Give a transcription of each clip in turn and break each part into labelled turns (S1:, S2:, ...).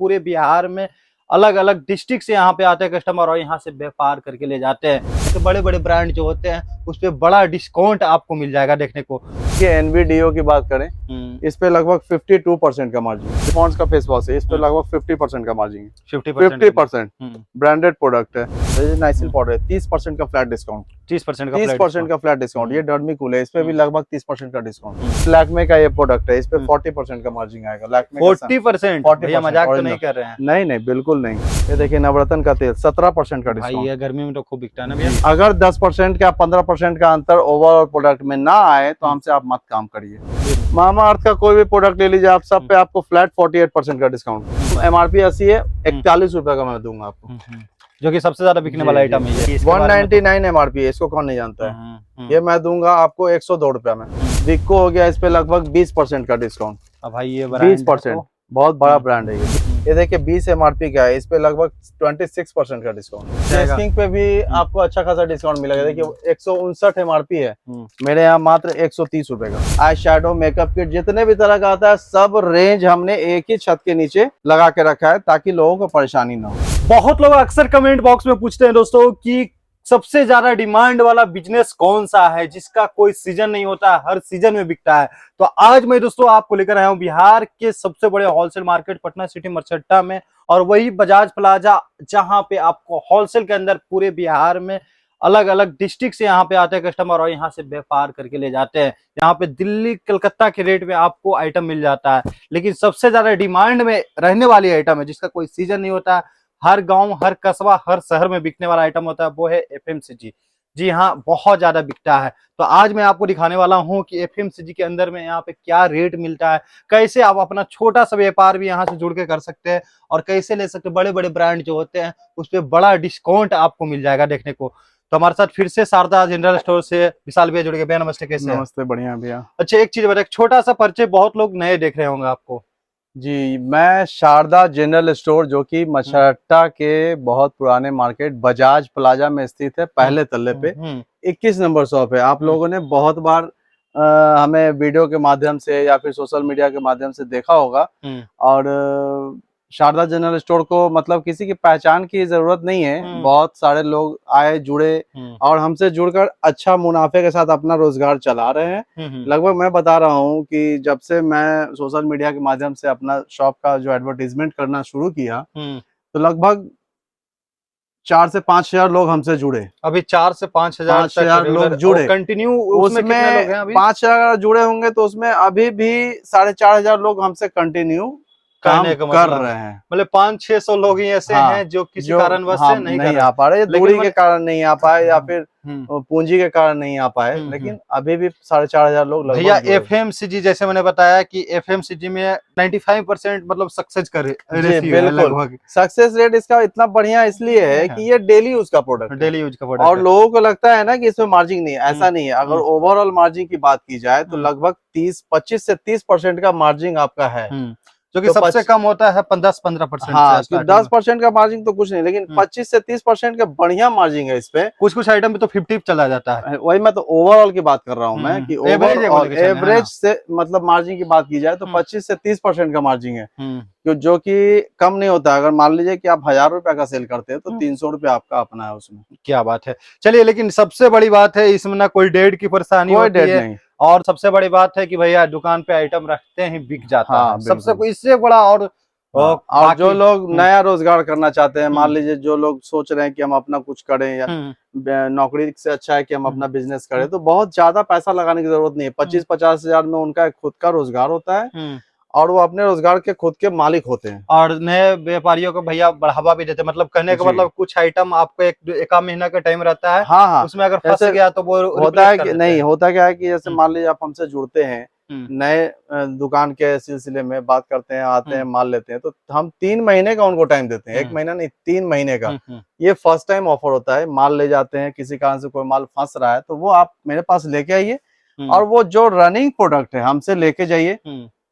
S1: पूरे बिहार में अलग अलग डिस्ट्रिक्ट से यहाँ पे आते हैं कस्टमर और यहाँ से व्यापार करके ले जाते हैं। तो बड़े बड़े ब्रांड जो होते हैं उस पे बड़ा डिस्काउंट आपको मिल जाएगा देखने को।
S2: ये एनवीडीओ की बात करें, इस पे लगभग 52% का मार्जिन। पॉन्ड्स का फेस वॉश है, इस पे लगभग 50% का मार्जिन है। 50% ब्रांडेड प्रोडक्ट है। नाइसिल पाउडर है, 30% का फ्लैट डिस्काउंट। 30% का फ्लैट डिस्काउंट। ये डर्मिकूल है, इस पे भी लगभग 30% का डिस्काउंट। लैक्मे का ये प्रोडक्ट है, इस पे 40% का मार्जिन आएगा। लैक्मे
S1: 40%? भैया मजाक तो नहीं कर रहे हैं?
S2: नहीं नहीं, बिल्कुल नहीं। ये देखिए नवरत्न का तेल 17% का डिस्काउंट।
S1: भाई ये गर्मी में तो खूब बिकता है ना भैया।
S2: अगर 10% का 15% का अंतर ओवरऑल प्रोडक्ट में ना आए तो हमसे आप मत काम करिए। मामा अर्थ का कोई भी प्रोडक्ट ले लीजिए आप, सब पे आपको फ्लैट 48% का डिस्काउंट। एमआरपी 80 है, 41 रुपए का मैं दूंगा आपको,
S1: जो कि सबसे ज्यादा बिकने वाला आइटम है।
S2: 199 एमआरपी है, इसको कौन नहीं जानता है। ये मैं दूंगा आपको 102 रुपया में। विक्को हो गया, इस पे लगभग 20% का डिस्काउंट।
S1: भाई ये
S2: 20%, बहुत बड़ा ब्रांड है ये देखिए 20 एमआरपी का है, इस पे लगभग 26% का डिस्काउंट। टेस्टिंग पे भी आपको अच्छा खासा डिस्काउंट मिलेगा। देखिए 159 एमआरपी है, मेरे यहाँ मात्र 130 रुपए का। आई शैडो मेकअप किट जितने भी तरह का आता है, सब रेंज हमने एक ही छत के नीचे लगा के रखा है ताकि लोगों को परेशानी ना हो।
S1: बहुत लोग अक्सर कमेंट बॉक्स में पूछते हैं दोस्तों कि सबसे ज्यादा डिमांड वाला बिजनेस कौन सा है जिसका कोई सीजन नहीं होता, हर सीजन में बिकता है। तो आज मैं दोस्तों आपको लेकर आया हूं बिहार के सबसे बड़े होलसेल मार्केट पटना सिटी मरचट्टा में, और वही बजाज प्लाजा, जहां पे आपको होलसेल के अंदर पूरे बिहार में अलग अलग डिस्ट्रिक्ट से यहाँ पे आते हैं कस्टमर और यहाँ से व्यापार करके ले जाते हैं। यहाँ पे दिल्ली कलकत्ता के रेट में आपको आइटम मिल जाता है, लेकिन सबसे ज्यादा डिमांड में रहने वाली आइटम है जिसका कोई सीजन नहीं होता है, हर गांव, हर कस्बा, हर शहर में बिकने वाला आइटम होता है, वो है एफएमसीजी। जी हाँ, बहुत ज्यादा बिकता है। तो आज मैं आपको दिखाने वाला हूं कि एफएमसीजी के अंदर में यहाँ पे क्या रेट मिलता है, कैसे आप अपना छोटा सा व्यापार भी यहाँ से जुड़ के कर सकते हैं और कैसे ले सकते हैं। बड़े बड़े ब्रांड जो होते हैं उस पर बड़ा डिस्काउंट आपको मिल जाएगा देखने को। तो हमारे साथ फिर से शारदा जनरल स्टोर से विशाल भैया जुड़ गए। भैया नमस्ते, कैसे हैं?
S2: नमस्ते, बढ़िया भैया।
S1: अच्छा एक चीज बताए, छोटा सा परिचय, बहुत लोग नए देख रहे होंगे आपको।
S2: जी, मैं शारदा जनरल स्टोर जो कि मरचट्टा के बहुत पुराने मार्केट बजाज प्लाजा में स्थित है, पहले तल्ले पे 21 नंबर शॉप है। आप लोगों ने बहुत बार हमें वीडियो के माध्यम से या फिर सोशल मीडिया के माध्यम से देखा होगा। और शारदा जनरल स्टोर को मतलब किसी की पहचान की जरूरत नहीं है, बहुत सारे लोग आए, जुड़े और हमसे जुड़कर अच्छा मुनाफे के साथ अपना रोजगार चला रहे हैं। लगभग मैं बता रहा हूं कि जब से मैं सोशल मीडिया के माध्यम से अपना शॉप का जो एडवर्टीजमेंट करना शुरू किया तो लगभग 4 से 5 हजार लोग हमसे जुड़े।
S1: अभी 4 से 5 हजार
S2: लोग जुड़े
S1: कंटिन्यू। उसमें कितने लोग हैं अभी?
S2: 5 हजार जुड़े होंगे तो उसमें अभी भी 4,500 लोग हमसे कंटिन्यू काम कर रहे हैं।
S1: मतलब 500-600 लोग ही ऐसे हैं जो किसी कारणवश से नहीं
S2: आ पा रहे, दूरी के कारण नहीं आ पाए या फिर पूंजी के कारण नहीं आ पाए, लेकिन अभी भी 4,500 लोग लगभग।
S1: भैया एफएमसीजी जैसे मैंने बताया कि एफएमसीजी में 95% मतलब सक्सेस करे
S2: लगभग। सक्सेस रेट इसका इतना बढ़िया इसलिए है कि ये डेली यूज का प्रोडक्ट,
S1: डेली यूज का प्रोडक्ट,
S2: और लोगों को लगता है ना कि इसमें मार्जिन नहीं है। ऐसा नहीं है। अगर ओवरऑल मार्जिन की बात की जाए तो लगभग 25 से 30% का मार्जिन आपका है,
S1: जो कि तो सबसे कम होता है 10-15%।
S2: हाँ, 10% का मार्जिन तो कुछ नहीं, लेकिन 25 से 30% का बढ़िया मार्जिन है इस पे।
S1: कुछ आइटम पे तो 50 चला जाता है।
S2: वही मैं तो ओवरऑल की बात कर रहा हूँ मैं कि ओवरऑल एवरेज से मतलब मार्जिन की बात की जाए तो 25 से 30% का मार्जिन है, जो कि कम नहीं होता। अगर मान लीजिए कि आप 1000 रुपया का सेल करते हैं तो 300 रुपया आपका अपना है उसमें।
S1: क्या बात है। चलिए, लेकिन सबसे बड़ी बात है इसमें ना कोई डेट की परेशानी होती है नहीं, और सबसे बड़ी बात है कि भैया दुकान पे आइटम रखते ही बिक जाता है। सबसे कोई इससे बड़ा और
S2: जो लोग नया रोजगार करना चाहते हैं, मान लीजिए जो लोग सोच रहे हैं कि हम अपना कुछ करें या नौकरी से अच्छा है कि हम अपना बिजनेस करें, तो बहुत ज्यादा पैसा लगाने की जरूरत नहीं है। 25-50 हजार में उनका खुद का रोजगार होता है और वो अपने रोजगार के खुद के मालिक होते हैं।
S1: और नए व्यापारियों को भैया बढ़ावा भी देते हैं। मतलब कहने का मतलब कुछ आइटम आपको एक महीना का टाइम रहता है।
S2: हाँ,
S1: उसमें अगर फंस गया तो वो
S2: होता है कि नहीं, होता क्या है कि जैसे मान लीजिए आप हमसे जुड़ते हैं, नए दुकान के सिलसिले में बात करते हैं, आते हैं, माल लेते हैं, तो हम 3 महीने का उनको टाइम देते हैं। 1 महीना नहीं, 3 महीने का। ये फर्स्ट टाइम ऑफर होता है। माल ले जाते हैं, किसी कारण से कोई माल फंस रहा है तो वो आप मेरे पास लेके आइए, और वो जो रनिंग प्रोडक्ट है हमसे लेके जाइए।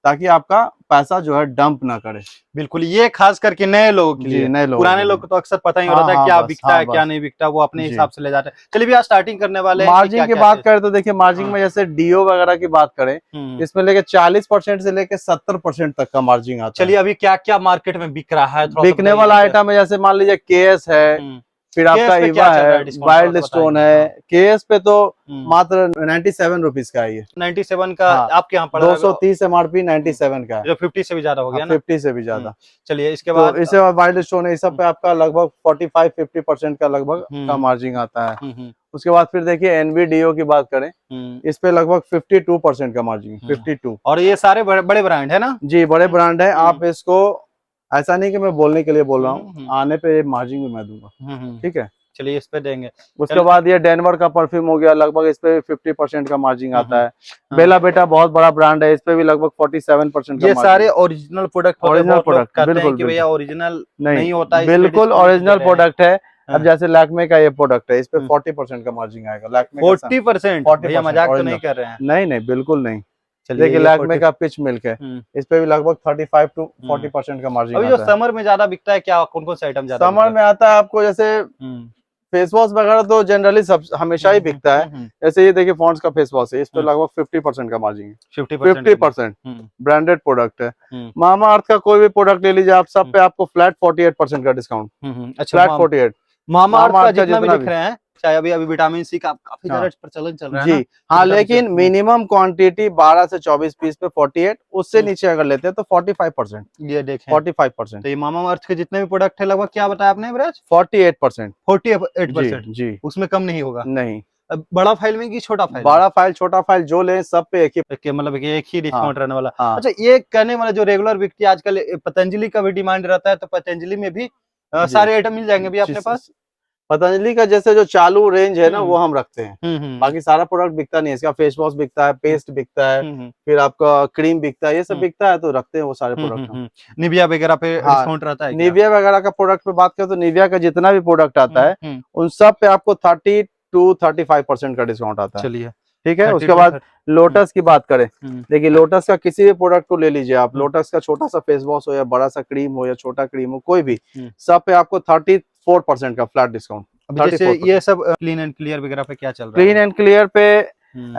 S2: ताकि आपका पैसा जो है डंप ना करे।
S1: बिल्कुल, ये खास करके नए लोगों के लिए।
S2: नए लोग,
S1: पुराने लोग को तो अक्सर पता ही
S2: हाँ,
S1: होता है
S2: हाँ,
S1: क्या
S2: बस,
S1: बिकता
S2: हाँ,
S1: है क्या
S2: बस।
S1: नहीं बिकता, वो अपने
S2: जी।
S1: हिसाब से ले जाते हैं। चलिए भैया स्टार्टिंग करने वाले हैं कि
S2: मार्जिन की
S1: क्या-क्या
S2: बात
S1: चीज़-
S2: करें तो देखिए मार्जिन
S1: हाँ।
S2: में जैसे डीओ वगैरह की बात करें,
S1: हम्म।
S2: इसमें लेके 40% से लेके 70% तक का मार्जिन आता है।
S1: चलिए अभी क्या क्या मार्केट में बिक रहा है थोड़ा सा
S2: बिकने
S1: बताइए
S2: वाला
S1: ना।
S2: आइटम है जैसे मान लीजिए केएस है,
S1: हम्म।
S2: फिर
S1: केएस
S2: आपका
S1: पे
S2: ईवा
S1: क्या चल रहा
S2: है,
S1: है डिस्काउंट
S2: वाइल्ड
S1: थोड़ा सा
S2: स्टोन
S1: बताइए।
S2: है।
S1: हाँ।
S2: केएस पे तो
S1: हम्म।
S2: मात्र 97 रुपीज का है ये।
S1: 97 का
S2: हाँ,
S1: आपके यहाँ पड़ रहा है।
S2: 230 एमआरपी 97 का है,
S1: जो 50 से भी ज्यादा हो गया ना।
S2: 50 से भी ज्यादा।
S1: चलिए इसके
S2: तो
S1: बाद
S2: इसे वाइल्ड स्टोन है, इस सब पे आपका लगभग 45-50% का लगभग का
S1: हम्म।
S2: मार्जिन आता है।
S1: हम्म।
S2: उसके बाद फिर देखिए एनवीडीओ की बात करें,
S1: हम्म।
S2: इस पे लगभग 52% का मार्जिन, 52।
S1: और ये सारे बड़े बड़े ब्रांड है ना।
S2: जी, बड़े ब्रांड है। आप इसको ऐसा नहीं कि मैं बोलने के लिए बोल रहा हूँ,
S1: हम्म।
S2: आने पे मार्जिन भी मैं दूंगा। ठीक है।
S1: चलिए इस पे देंगे।
S2: उसके बाद ये डेनवर का परफ्यूम हो गया, लगभग इस पे 50% का मार्जिन आता है।
S1: हाँ।
S2: बेला बेटा बहुत बड़ा ब्रांड है, इस पे भी लगभग 47% का
S1: ये सारे
S2: मार्जिन।
S1: ओरिजिनल प्रोडक्ट होते हैं।
S2: ओरिजिनल
S1: बहुत लोग
S2: प्रोडक्ट,
S1: कहते हैं
S2: बिल्कुल
S1: कि भैया
S2: बिल्कुल
S1: ओरिजिनल
S2: नहीं,
S1: नहीं होता इसलिए
S2: बिल्कुल
S1: डिस्काउंट दे
S2: ओरिजिनल
S1: रहे हैं।
S2: प्रोडक्ट है।
S1: हाँ।
S2: अब जैसे लैक्मे का ये प्रोडक्ट है, इस पे 40% का मार्जिन आएगा। लैक्मे का
S1: 40%?
S2: 40%
S1: भैया मजाक तो
S2: ओरिजिनल,
S1: नहीं कर रहे हैं।
S2: नहीं नहीं बिल्कुल नहीं।
S1: चलिए
S2: देखिए
S1: ये
S2: लैक्मे
S1: 40।
S2: का पिच मिल्क है, इस पे भी लगभग 35 to 40% का मार्जिन
S1: अभी जो
S2: आता है।
S1: समर में ज्यादा बिकता है क्या, कौन कौन से आइटम ज्यादा
S2: समर में आता है आपको जैसे फेस वॉश वगैरह तो जनरली सब हमेशा ही बिकता है। जैसे ये देखिए पॉन्ड्स का फेस वॉश है, इस पे लगभग 50% का मार्जिन है। 50% ब्रांडेड प्रोडक्ट है। मामा अर्थ का कोई भी प्रोडक्ट ले लीजिए आप, सब पे आपको फ्लैट 48% का डिस्काउंट।
S1: अच्छा
S2: फ्लैट 48।
S1: मामा अर्थ
S2: मामा
S1: का
S2: अर्थ का
S1: जितना भी
S2: जितना
S1: लिख
S2: भी,
S1: रहे हैं, चाहे अभी अभी विटामिन सी का काफी
S2: हाँ,
S1: ज्यादा प्रचलन चल रहा है
S2: जी
S1: ना।
S2: हाँ, लेकिन मिनिमम क्वांटिटी 12 से 24 पीस पे 48, उससे नीचे अगर लेते हैं तो 45%।
S1: ये देखें
S2: 45%,
S1: तो ये मामा अर्थ के जितने भी प्रोडक्ट है लगभग क्या बताया आपने ब्रज?
S2: 48%।
S1: 48%।
S2: जी जी,
S1: उसमें कम नहीं होगा।
S2: नहीं।
S1: अब बड़ा फाइल में कि छोटा फाइल में?
S2: बड़ा फाइल छोटा फाइल जो ले सब पे एक ही।
S1: मतलब कि एक ही
S2: हाँ
S1: डिस्काउंट रहने वाला।
S2: हाँ,
S1: अच्छा ये कहने वाला जो रेगुलर व्यक्ति आजकल पतंजलि का भी डिमांड रहता है, तो पतंजलि में भी सारे आइटम मिल जाएंगे भी अपने पास?
S2: पतंजलि का जैसे जो चालू रेंज है ना वो हम रखते हैं।
S1: हम्म।
S2: बाकी सारा प्रोडक्ट बिकता नहीं है, इसका फेस वॉश बिकता है, पेस्ट बिकता है, फिर आपका क्रीम बिकता है, ये सब बिकता है, तो रखते हैं वो सारे प्रोडक्ट।
S1: निविया वगैरह पे
S2: हाँ,
S1: डिस्काउंट रहता है क्या?
S2: निविया वगैरह का प्रोडक्ट पे बात करें तो निविया का जितना भी प्रोडक्ट आता है उन सब पे आपको 30 to 35% का डिस्काउंट आता है।
S1: चलिए
S2: ठीक है।
S1: 30
S2: उसके
S1: to
S2: बाद
S1: 30।
S2: लोटस की बात करें, देखिए लोटस का किसी भी प्रोडक्ट को ले लीजिए आप, लोटस का छोटा सा फेस वॉश हो या बड़ा सा क्रीम हो या छोटा क्रीम हो, कोई भी, सब पे आपको 34% का फ्लैट डिस्काउंट।
S1: अभी जैसे ये सब क्लीन एंड क्लियर वगैरह पे क्या चल रहा है?
S2: क्लीन एंड क्लियर पे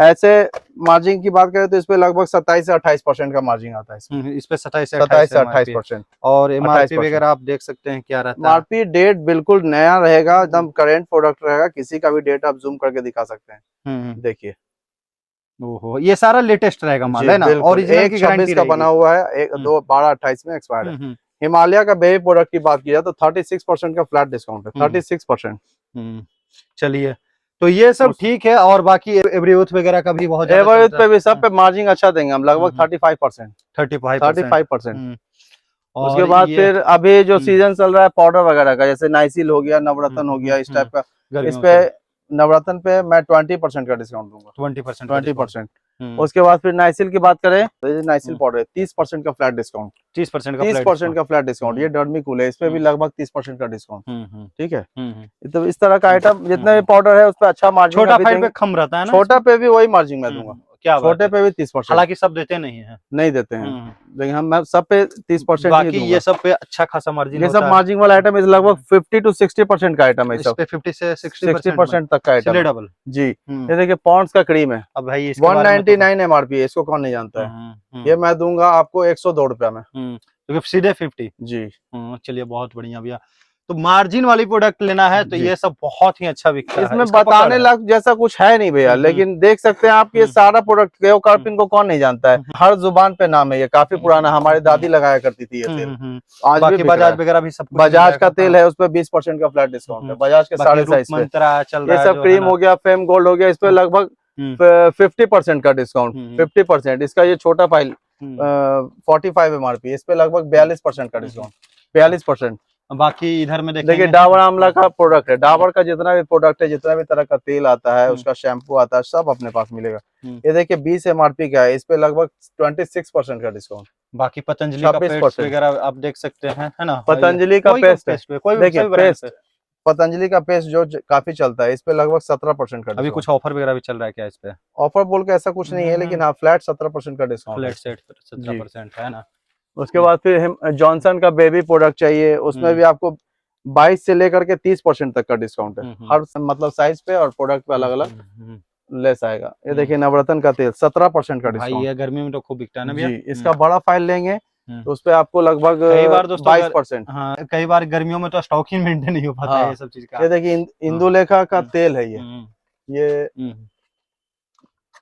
S2: ऐसे मार्जिन की बात करें तो इस पे लगभग 27 से 28% का मार्जिन आता है।
S1: इस पे 27 से
S2: 28%।
S1: और एमआरपी वगैरह आप देख सकते हैं क्या रहता है?
S2: एमआरपी डेट बिल्कुल नया रहेगा, एकदम करेंट प्रोडक्ट रहेगा, किसी का भी डेट आप जूम करके दिखा सकते हैं। देखिए
S1: ओहो, ये सारा लेटेस्ट रहेगा माल
S2: जी
S1: है ना?
S2: बिल्कुल,
S1: ओरिजिनल की गारंटी
S2: 1/26 का बना हुआ है, 1/2/28 में एक्सपायर्ड है। हिमालय का बेबी प्रोडक्ट की बात किया तो 36% का फ्लैट डिस्काउंट है, 36%।
S1: चलिए तो ये सब ठीक है। और बाकी एवरीयूथ वगैरह का भी बहुत
S2: एवरेज पे भी सब पे मार्जिन अच्छा देंगे हम, लगभग 35%।
S1: 35%।
S2: उसके बाद फिर अभी जो सीजन चल रहा है पाउडर वगैरह का, जैसे नाइसिल हो गया, नवरत्न हो गया, इस टाइप का, इस पे नवरत्न पे मैं 20% का डिस्काउंट दूंगा। 20%। उसके बाद फिर नाइसिल की बात करें तो ये नाइसिल पाउडर 30% का फ्लैट डिस्काउंट। 30% का फ्लैट डिस्काउंट। ये डर्मिकूल है, इस पे भी लगभग 30% का डिस्काउंट। ठीक है। तो इस तरह का आइटम जितने भी पाउडर है उस पर अच्छा मार्जिन।
S1: छोटा फाइल पे कम रहता है ना?
S2: छोटा पे भी वही मार्जिन मैं दूंगा।
S1: क्या
S2: छोटे पे भी 30%।
S1: हालांकि सब देते नहीं है,
S2: नहीं देते हैं, लेकिन हम सब पे 30%
S1: बाकी ये सब पे अच्छा खासा मार्जिन।
S2: ये सब मार्जिन वाला आइटम है, लगभग 50 to 60% का आइटम है।
S1: इस पे 50 से
S2: 60% तक का आइटम
S1: डबल।
S2: जी। ये देखिए पॉन्ड्स का क्रीम है,
S1: अब भाई
S2: 199 एमआरपी है, इसको कौन नहीं जानता है। ये मैं दूंगा आपको 102 रुपया में,
S1: सीधे 50
S2: जी।
S1: चलिए बहुत बढ़िया भैया। तो मार्जिन वाली प्रोडक्ट लेना है तो ये सब बहुत ही अच्छा बिकता है।
S2: इसमें बताने लायक जैसा कुछ है नहीं भैया, लेकिन देख सकते हैं आप ये सारा प्रोडक्ट केओकार्पिन को कौन नहीं जानता है, हर जुबान पे नाम है, ये काफी पुराना, हमारी दादी लगाया करती थी ये तेल। आज भी
S1: बजाज वगैरह भी सब
S2: बजाज का तेल है, उस पर 20% का फ्लैट डिस्काउंट है, बजाज के सारे साइज पे। ये सब क्रीम हो गया, फेम गोल्ड हो गया, इस पे लगभग 50% का डिस्काउंट। 50%। इसका ये छोटा फाइल 45 एमआरपी, इस पे लगभग 42% का डिस्काउंट। 42%।
S1: बाकी इधर में
S2: देखिए डाबर आंवला का प्रोडक्ट है, डाबर का जितना भी प्रोडक्ट है, जितना भी तरह का तेल आता है, उसका शैम्पू आता है, सब अपने पास मिलेगा। ये देखिए 20 एमआरपी का है, इस पे लगभग 26% का डिस्काउंट।
S1: बाकी पतंजलि का पेस्ट वगैरह आप देख सकते हैं, है ना?
S2: पतंजलि का पेस्ट है,
S1: कोई
S2: देखिए पेस्ट पतंजलि का पेस्ट जो काफी चलता है, इस पे लगभग 17% का
S1: अभी कुछ ऑफर वगैरह भी चल रहा है क्या इस पे?
S2: ऑफर बोल के ऐसा कुछ नहीं है, लेकिन हाँ फ्लैट 17% का डिस्काउंट
S1: फ्लैट
S2: है।
S1: सेट 17% है ना?
S2: उसके बाद फिर जॉनसन का बेबी प्रोडक्ट चाहिए, उसमें भी आपको 22 से लेकर के 30% तक का डिस्काउंट है। हर मतलब साइज पे और प्रोडक्ट पे अलग अलग लेस आएगा। ये देखिए नवरत्न का तेल 17% का
S1: भाई
S2: डिस्काउंट।
S1: ये गर्मी में तो खूब बिकता है ना भैया।
S2: जी, इसका बड़ा फाइल लेंगे
S1: हम्म।
S2: तो उस पे आपको लगभग
S1: कई बार दोस्तों
S2: 22%।
S1: हाँ, कई बार गर्मियों में तो स्टॉक ही मेंटेन नहीं हो पाता है
S2: हाँ,
S1: ये सब चीज का।
S2: ये देखिए इंदुलेखा का तेल है ये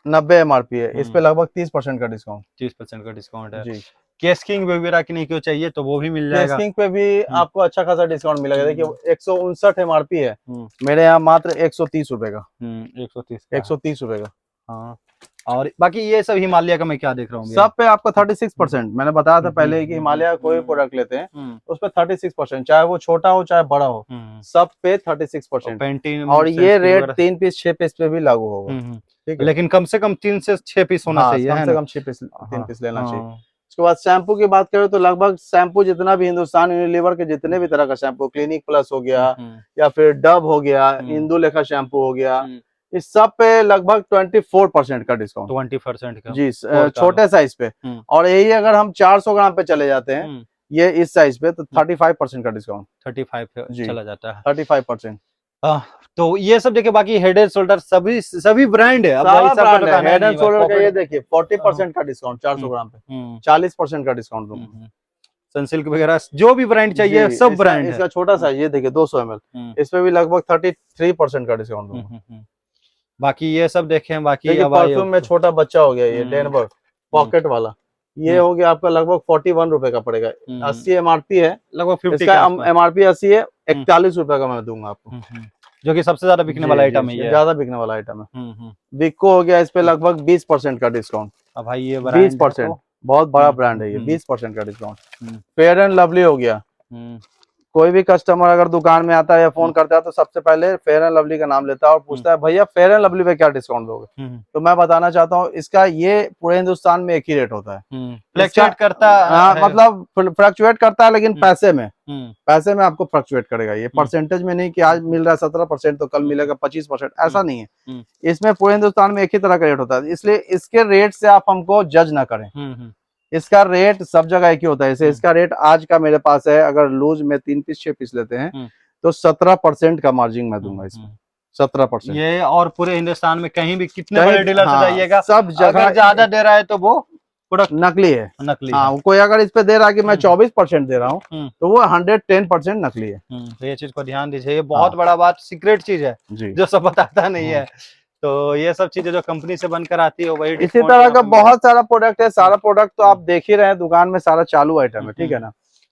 S2: 90 MRP है, इस पे लगभग 30% का डिस्काउंट।
S1: 30% का डिस्काउंट है।
S2: जी,
S1: केसकिंग वगैरह की नहीं क्यों चाहिए तो वो भी मिल जाएगा।
S2: केसकिंग पे भी आपको अच्छा खासा डिस्काउंट मिलेगा। देखिए 159 MRP है,
S1: हम्म,
S2: मेरे यहाँ मात्र 130 रुपए का।
S1: 130 का है।
S2: 130 रुपए का।
S1: हाँ, और बाकी ये सब हिमालय का मैं क्या देख रहा हूँ भैया?
S2: सब पे आपको 36%। मैंने बताया था पहले ही कि हिमालय कोई भी प्रोडक्ट लेते हैं उस पे 36%, चाहे वो छोटा हो चाहे बड़ा हो, सब पे 36%।
S1: पेंटीन
S2: और ये रेट 3 पीस 6 पीस पे भी लागू होगा। ठीक है,
S1: लेकिन कम से कम 3 से 6 पीस होना
S2: हाँ
S1: चाहिए
S2: कम
S1: है
S2: से
S1: ना?
S2: कम 6 पीस 3 पीस लेना चाहिए।
S1: हाँ।
S2: उसके बाद शैम्पू की बात करें तो लगभग शैम्पू जितना भी हिंदुस्तान यूनिलीवर के जितने भी तरह का शैम्पू, क्लिनिक प्लस हो गया या फिर डव हो गया, इंदुलेखा शैम्पू हो गया, इस सब पे लगभग 24% का डिस्काउंट।
S1: 20% का
S2: जी, छोटे साइज पे। और यही अगर हम 400 ग्राम पे चले जाते हैं ये इस साइज पे तो 35% का डिस्काउंट।
S1: 35 पे
S2: जी,
S1: चला जाता है।
S2: 35%।
S1: तो ये सब देखिए, बाकी हेड एंड शोल्डर सभी ब्रांड है। अब भाई
S2: सारा
S1: साहब का
S2: ब्रांड
S1: तो
S2: है।
S1: कहना
S2: हेड
S1: नहीं
S2: एंड
S1: है भाई,
S2: शोल्डर का ये
S1: पॉकेट।
S2: देखिए 40% का डिस्काउंट 400 ग्राम पे, 40% का डिस्काउंट दूंगा।
S1: सनसिल्क वगैरह जो भी ब्रांड चाहिए
S2: जी,
S1: सब ब्रांड है।
S2: इसका छोटा सा ये देखिए 200 ml, इस पे भी लगभग 33% का डिस्काउंट दूंगा।
S1: बाकी ये सब देखें, बाकी
S2: देखिए
S1: अब
S2: परफ्यूम में छोटा बच्चा हो गया ये डेनवर पॉकेट वाला, ये हो गया आपका लगभग 41 रुपए का पड़ेगा। 80 MRP है,
S1: लगभग 50
S2: इसका
S1: के आसपास।
S2: MRP 80 है, 41 रुपए का मैं दूंगा आपको।
S1: जो कि सबसे ज्यादा बिकने वाला आइटम है ये।
S2: ज्यादा बिकने वाला आइटम है। विको हो गया, इस पे लगभग 20% का डिस्काउंट।
S1: अब भाई ये ब्रांड
S2: 20%, बहुत बड़ा ब्रांड है ये। 20% का डिस्काउंट। फेयर एंड लवली हो गया, कोई भी कस्टमर अगर दुकान में आता है या फोन करता है तो सबसे पहले फेयर एंड लवली का नाम लेता है और पूछता है भैया फेयर एंड लवली पे क्या डिस्काउंट दोगे। तो मैं बताना चाहता हूँ इसका ये पूरे हिंदुस्तान में एक ही रेट होता है।
S1: फ्लक्चुएट करता है।
S2: मतलब फ्लक्चुएट करता है, लेकिन पैसे में आपको फ्लक्चुएट करेगा ये, परसेंटेज में नहीं कि आज मिल रहा है 17% तो कल मिलेगा 25%, ऐसा नहीं है। इसमें पूरे हिंदुस्तान में एक ही तरह का रेट होता है, इसलिए इसके रेट से आप हमको जज ना करें। इसका रेट सब जगह एक ही होता है। जैसे इसका रेट आज का मेरे पास है, अगर लूज में 3 पीस 6 पीस लेते हैं तो 17% का मार्जिन मैं दूंगा इसमें। 17%।
S1: ये और पूरे हिंदुस्तान में कहीं भी कितने बड़े डीलर से जाइएगा,
S2: सब जगह
S1: अगर ज्यादा दे रहा है तो वो प्रोडक्ट
S2: नकली है।
S1: नकली
S2: हाँ,
S1: है।
S2: कोई अगर इस पे दे रहा है कि मैं 24% दे रहा हूँ तो वो 110% नकली है।
S1: तो ये चीज को ध्यान दीजिए, ये बहुत बड़ा बात, सीक्रेट चीज है जो सब बताता नहीं है। तो ये सब चीजें जो कंपनी से बनकर आती है वही
S2: इसी तरह का बहुत सारा प्रोडक्ट है। सारा प्रोडक्ट तो आप देख ही रहे हैं, दुकान में सारा चालू आइटम है, ठीक है ना।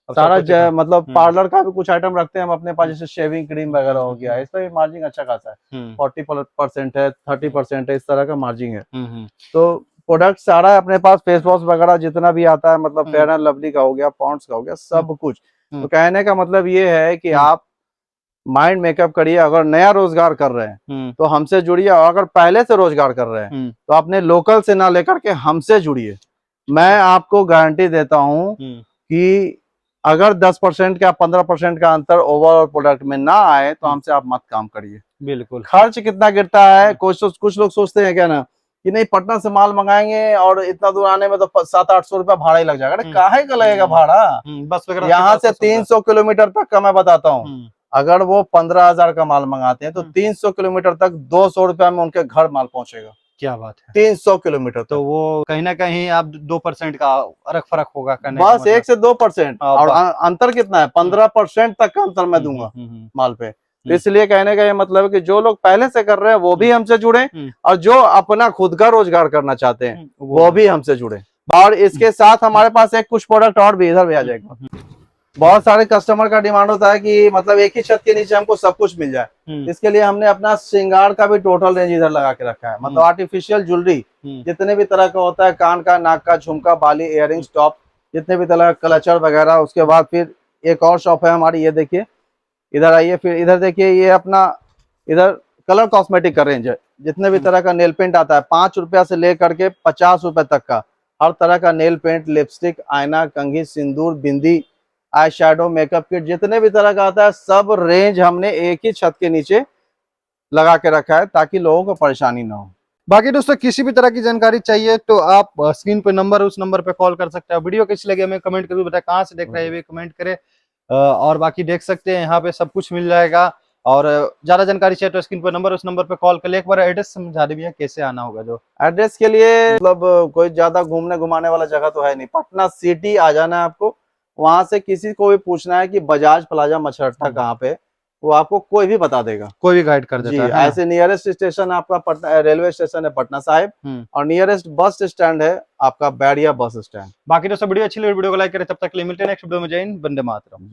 S2: सारा मतलब पार्लर का भी कुछ आइटम रखते हैं हम अपने पास, जैसे शेविंग क्रीम वगैरह हो गया, इस पर भी मार्जिन अच्छा खासा है। 40% है, 30% है, इस तरह का मार्जिन है। तो प्रोडक्ट सारा है अपने पास, फेस वॉश वगैरह जितना भी आता है, मतलब फेयर एंड लवली का हो गया, पॉन्ड्स का हो गया, सब कुछ। तो कहने का मतलब ये है कि आप माइंड मेकअप करिए। अगर नया रोजगार कर रहे हैं तो हमसे जुड़िए, और अगर पहले से रोजगार कर रहे हैं तो अपने लोकल से ना लेकर के हमसे जुड़िए। मैं आपको गारंटी देता हूं कि अगर 10% का 15% का अंतर ओवरऑल प्रोडक्ट में ना आए तो हमसे आप मत काम करिए।
S1: बिल्कुल।
S2: खर्च कितना गिरता है, कुछ लोग सोचते हैं क्या ना कि नहीं पटना से माल मंगाएंगे और इतना दूर आने में तो 700-800 रुपया भाड़ा ही लग जाएगा। अरे काहे का लगेगा भाड़ा,
S1: बस
S2: यहाँ से 300 किलोमीटर तक का मैं बताता हूँ। अगर वो 15,000 का माल मंगाते हैं तो 300 किलोमीटर तक 200 रुपया में उनके घर माल पहुंचेगा।
S1: क्या बात है,
S2: 300 किलोमीटर
S1: तो वो कहीं ना कहीं आप 2% का अलग फर्क होगा,
S2: बस 1 से 2%। और अंतर कितना है, 15% तक का अंतर मैं दूंगा माल पे। तो इसलिए कहने का ये मतलब है कि जो लोग पहले से कर रहे हैं वो भी हमसे जुड़े, और जो अपना खुद का रोजगार करना चाहते हैं वो भी हमसे जुड़े। और इसके साथ हमारे पास एक कुछ प्रोडक्ट और भी इधर भी आ जाएगा। बहुत सारे कस्टमर का डिमांड होता है कि मतलब एक ही छत के नीचे हमको सब कुछ मिल जाए। इसके लिए हमने अपना श्रृंगार का भी टोटल रेंज इधर लगा के रखा है। मतलब आर्टिफिशियल ज्वेलरी जितने भी तरह का होता है, कान का, नाक का, झुमका, बाली, इयररिंग्स, टॉप, जितने भी तरह का क्लचर वगैरह। उसके बाद फिर एक और शॉप है हमारी, ये देखिए, इधर आइए, फिर इधर देखिए, ये अपना इधर कलर कॉस्मेटिक का रेंज है। जितने भी तरह का नेल पेंट आता है 5 रुपया से लेकर के 50 रुपए तक का, हर तरह का नेल पेंट, लिपस्टिक, आईना, कंघी, सिंदूर, बिंदी, आई शेडो, मेकअप किट, जितने भी तरह का आता है सब रेंज हमने एक ही छत के नीचे लगा के रखा है ताकि लोगों को परेशानी ना हो।
S1: बाकी दोस्तों किसी भी तरह की जानकारी चाहिए तो आप स्क्रीन पे नंबर, उस नंबर पे कॉल कर सकते हैं। वीडियो कैसी लगी हमें कमेंट करके बताएं, कहाँ से देख रहे हैं ये कमेंट करें। और बाकी देख सकते हैं यहाँ पे सब कुछ मिल जाएगा। और ज्यादा जानकारी चाहिए तो स्क्रीन पर नंबर, उस नंबर पे कॉल कर ले। एक बार एड्रेस समझा दे भैया कैसे आना होगा जो।
S2: एड्रेस के लिए मतलब कोई ज्यादा घूमने घुमाने वाला जगह तो है नहीं, पटना सिटी आ जाना है आपको। वहां से किसी को भी पूछना है कि बजाज प्लाजा मछरटा कहाँ पे, वो आपको कोई भी बता देगा,
S1: कोई भी गाइड कर
S2: जी।
S1: देता है।
S2: ऐसे नियरेस्ट स्टेशन आपका पटना रेलवे स्टेशन है पटना साहिब, और नियरेस्ट बस स्टैंड है आपका बैरिया बस स्टैंड।
S1: बाकी दोस्तों वीडियो अच्छी लगी वीडियो को लाइक करें। तब तक के लिए मिलते हैं नेक्स्ट वीडियो में। जय हिंद, वंदे मातरम।